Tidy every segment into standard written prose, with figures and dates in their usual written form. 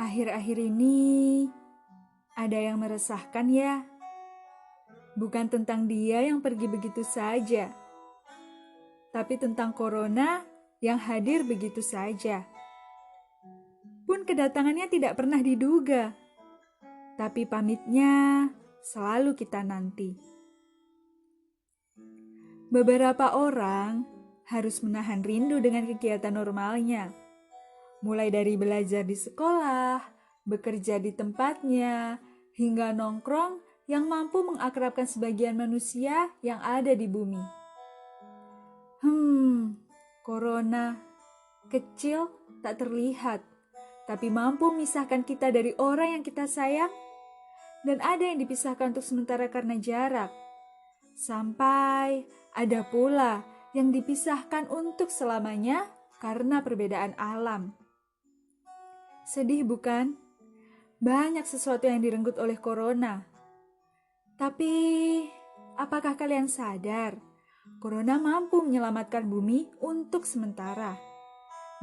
Akhir-akhir ini ada yang meresahkan ya. Bukan tentang dia yang pergi begitu saja, tapi tentang corona yang hadir begitu saja. Pun kedatangannya tidak pernah diduga, tapi pamitnya selalu kita nanti. Beberapa orang harus menahan rindu dengan kegiatan normalnya. Mulai dari belajar di sekolah, bekerja di tempatnya, hingga nongkrong yang mampu mengakrabkan sebagian manusia yang ada di bumi. Corona kecil tak terlihat, tapi mampu memisahkan kita dari orang yang kita sayang, dan ada yang dipisahkan untuk sementara karena jarak. Sampai ada pula yang dipisahkan untuk selamanya karena perbedaan alam. Sedih bukan? Banyak sesuatu yang direnggut oleh corona. Tapi, apakah kalian sadar? Corona mampu menyelamatkan bumi untuk sementara.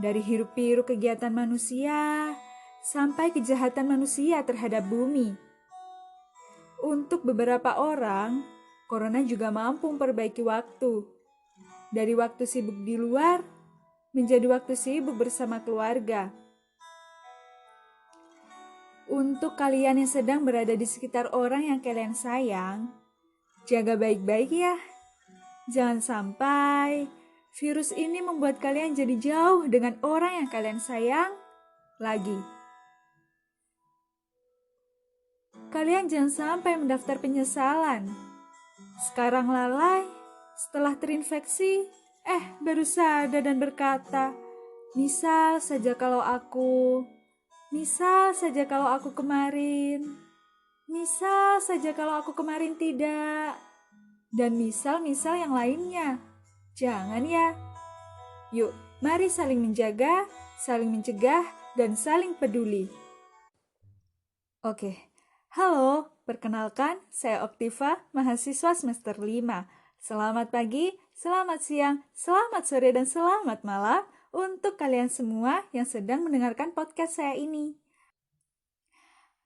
Dari hiruk-pikuk kegiatan manusia, sampai kejahatan manusia terhadap bumi. Untuk beberapa orang, corona juga mampu memperbaiki waktu. Dari waktu sibuk di luar, menjadi waktu sibuk bersama keluarga. Untuk kalian yang sedang berada di sekitar orang yang kalian sayang, jaga baik-baik ya. Jangan sampai virus ini membuat kalian jadi jauh dengan orang yang kalian sayang lagi. Kalian jangan sampai mendaftar penyesalan. Sekarang lalai, setelah terinfeksi, baru sadar dan berkata, misal saja kalau aku kemarin. Misal saja kalau aku kemarin tidak. Dan misal-misal yang lainnya. Jangan ya. Yuk, mari saling menjaga, saling mencegah, dan saling peduli. Oke, halo, perkenalkan saya Oktiva, mahasiswa semester 5. Selamat pagi, selamat siang, selamat sore, dan selamat malam untuk kalian semua yang sedang mendengarkan podcast saya ini.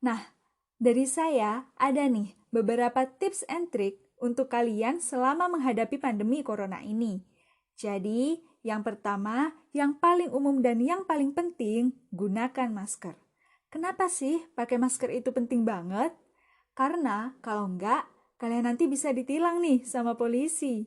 Nah, dari saya ada nih beberapa tips and trick untuk kalian selama menghadapi pandemi corona ini. Jadi, yang pertama, yang paling umum dan yang paling penting, gunakan masker. Kenapa sih pakai masker itu penting banget? Karena kalau enggak, kalian nanti bisa ditilang nih sama polisi.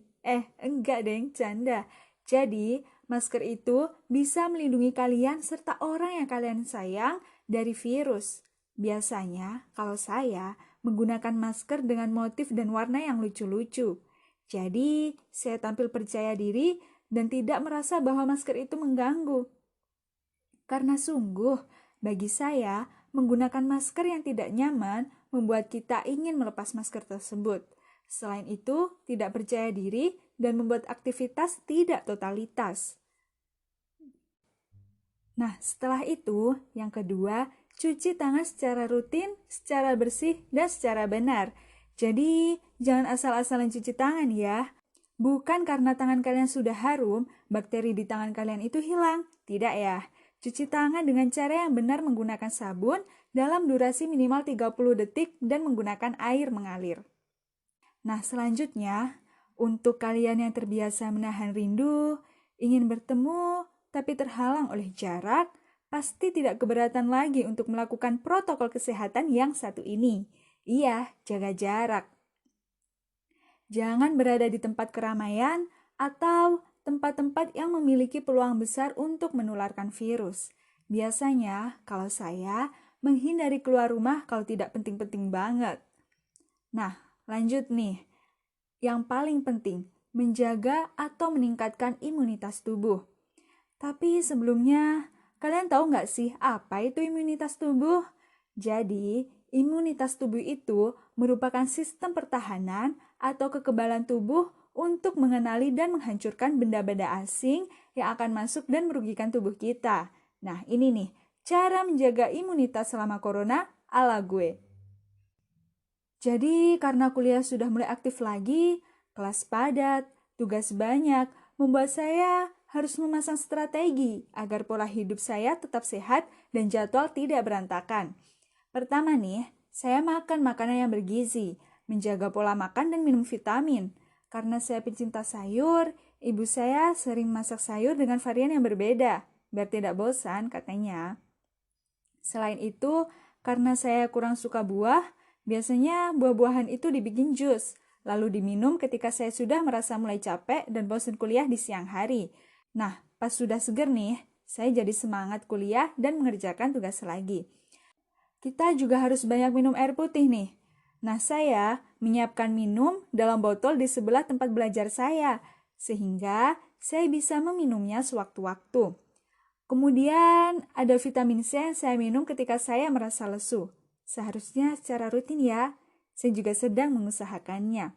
Enggak deng, canda. Jadi, masker itu bisa melindungi kalian serta orang yang kalian sayang dari virus. Biasanya, kalau saya menggunakan masker dengan motif dan warna yang lucu-lucu. Jadi, saya tampil percaya diri dan tidak merasa bahwa masker itu mengganggu. Karena sungguh, bagi saya, menggunakan masker yang tidak nyaman membuat kita ingin melepas masker tersebut. Selain itu, tidak percaya diri dan membuat aktivitas tidak totalitas. Nah, setelah itu, yang kedua, cuci tangan secara rutin, secara bersih, dan secara benar. Jadi, jangan asal-asalan cuci tangan ya. Bukan karena tangan kalian sudah harum, bakteri di tangan kalian itu hilang. Tidak ya. Cuci tangan dengan cara yang benar menggunakan sabun dalam durasi minimal 30 detik dan menggunakan air mengalir. Nah, selanjutnya, untuk kalian yang terbiasa menahan rindu, ingin bertemu, tapi terhalang oleh jarak, pasti tidak keberatan lagi untuk melakukan protokol kesehatan yang satu ini. Iya, jaga jarak. Jangan berada di tempat keramaian atau tempat-tempat yang memiliki peluang besar untuk menularkan virus. Biasanya, kalau saya menghindari keluar rumah kalau tidak penting-penting banget. Nah, lanjut nih. Yang paling penting, menjaga atau meningkatkan imunitas tubuh. Tapi sebelumnya, kalian tahu nggak sih apa itu imunitas tubuh? Jadi, imunitas tubuh itu merupakan sistem pertahanan atau kekebalan tubuh untuk mengenali dan menghancurkan benda-benda asing yang akan masuk dan merugikan tubuh kita. Nah, ini nih, cara menjaga imunitas selama corona ala gue. Jadi, karena kuliah sudah mulai aktif lagi, kelas padat, tugas banyak, membuat saya harus memasang strategi agar pola hidup saya tetap sehat dan jadwal tidak berantakan. Pertama nih, saya makan makanan yang bergizi, menjaga pola makan dan minum vitamin. Karena saya pecinta sayur, ibu saya sering masak sayur dengan varian yang berbeda, biar tidak bosan katanya. Selain itu, karena saya kurang suka buah, biasanya buah-buahan itu dibikin jus, lalu diminum ketika saya sudah merasa mulai capek dan bosan kuliah di siang hari. Nah, pas sudah seger nih, saya jadi semangat kuliah dan mengerjakan tugas lagi. Kita juga harus banyak minum air putih nih. Nah, saya menyiapkan minum dalam botol di sebelah tempat belajar saya, sehingga saya bisa meminumnya sewaktu-waktu. Kemudian ada vitamin C yang saya minum ketika saya merasa lesu. Seharusnya secara rutin ya. Saya juga sedang mengusahakannya.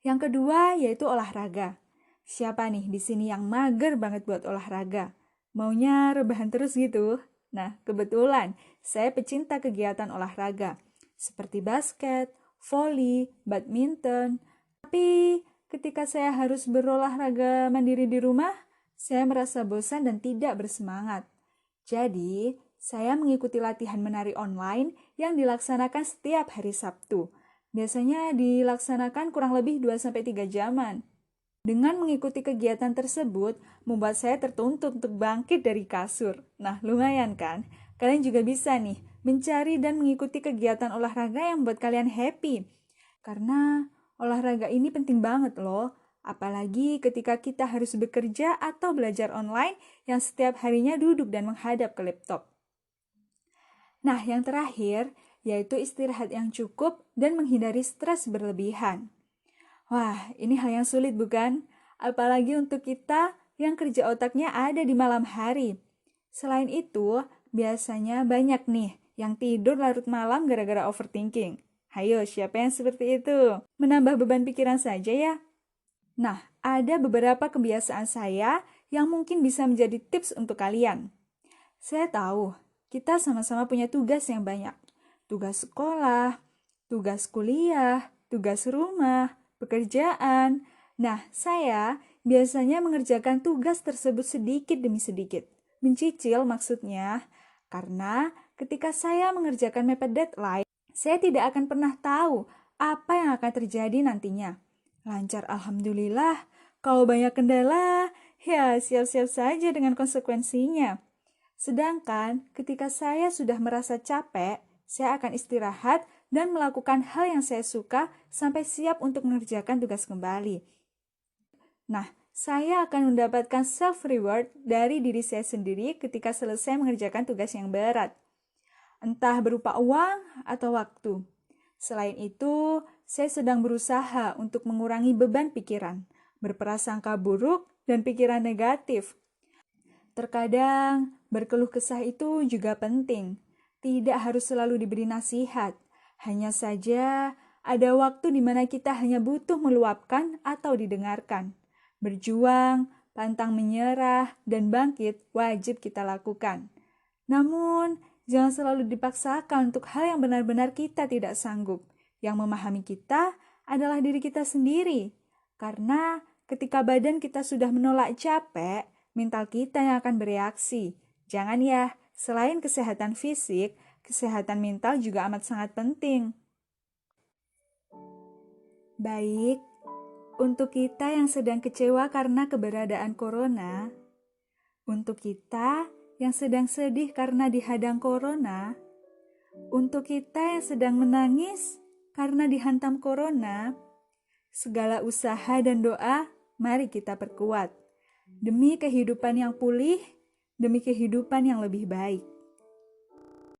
Yang kedua yaitu olahraga. Siapa nih di sini yang mager banget buat olahraga? Maunya rebahan terus gitu? Nah, kebetulan saya pecinta kegiatan olahraga seperti basket, voli, badminton. Tapi ketika saya harus berolahraga mandiri di rumah, saya merasa bosan dan tidak bersemangat. Jadi, saya mengikuti latihan menari online yang dilaksanakan setiap hari Sabtu. Biasanya dilaksanakan kurang lebih 2-3 jaman. Dengan mengikuti kegiatan tersebut, membuat saya tertuntut untuk bangkit dari kasur. Nah, lumayan kan? Kalian juga bisa nih, mencari dan mengikuti kegiatan olahraga yang membuat kalian happy. Karena olahraga ini penting banget loh. Apalagi ketika kita harus bekerja atau belajar online yang setiap harinya duduk dan menghadap ke laptop. Nah, yang terakhir yaitu istirahat yang cukup dan menghindari stres berlebihan. Wah, ini hal yang sulit bukan? Apalagi untuk kita yang kerja otaknya ada di malam hari. Selain itu, biasanya banyak nih yang tidur larut malam gara-gara overthinking. Hayo, siapa yang seperti itu? Menambah beban pikiran saja ya. Nah, ada beberapa kebiasaan saya yang mungkin bisa menjadi tips untuk kalian. Saya tahu, kita sama-sama punya tugas yang banyak. Tugas sekolah, tugas kuliah, tugas rumah, pekerjaan. Nah, saya biasanya mengerjakan tugas tersebut sedikit demi sedikit. Mencicil maksudnya, karena ketika saya mengerjakan mepet deadline, saya tidak akan pernah tahu apa yang akan terjadi nantinya. Lancar alhamdulillah, kalau banyak kendala, ya siap-siap saja dengan konsekuensinya. Sedangkan ketika saya sudah merasa capek, saya akan istirahat dan melakukan hal yang saya suka sampai siap untuk mengerjakan tugas kembali. Nah, saya akan mendapatkan self-reward dari diri saya sendiri ketika selesai mengerjakan tugas yang berat. Entah berupa uang atau waktu. Selain itu, saya sedang berusaha untuk mengurangi beban pikiran, berprasangka buruk, dan pikiran negatif. Terkadang, berkeluh kesah itu juga penting. Tidak harus selalu diberi nasihat. Hanya saja, ada waktu di mana kita hanya butuh meluapkan atau didengarkan. Berjuang, pantang menyerah, dan bangkit wajib kita lakukan. Namun, jangan selalu dipaksakan untuk hal yang benar-benar kita tidak sanggup. Yang memahami kita adalah diri kita sendiri. Karena ketika badan kita sudah menolak capek, mental kita yang akan bereaksi. Jangan ya, selain kesehatan fisik, kesehatan mental juga amat sangat penting. Baik, untuk kita yang sedang kecewa karena keberadaan corona, untuk kita yang sedang sedih karena dihadang corona, untuk kita yang sedang menangis karena dihantam corona, segala usaha dan doa mari kita perkuat. Demi kehidupan yang pulih, demi kehidupan yang lebih baik.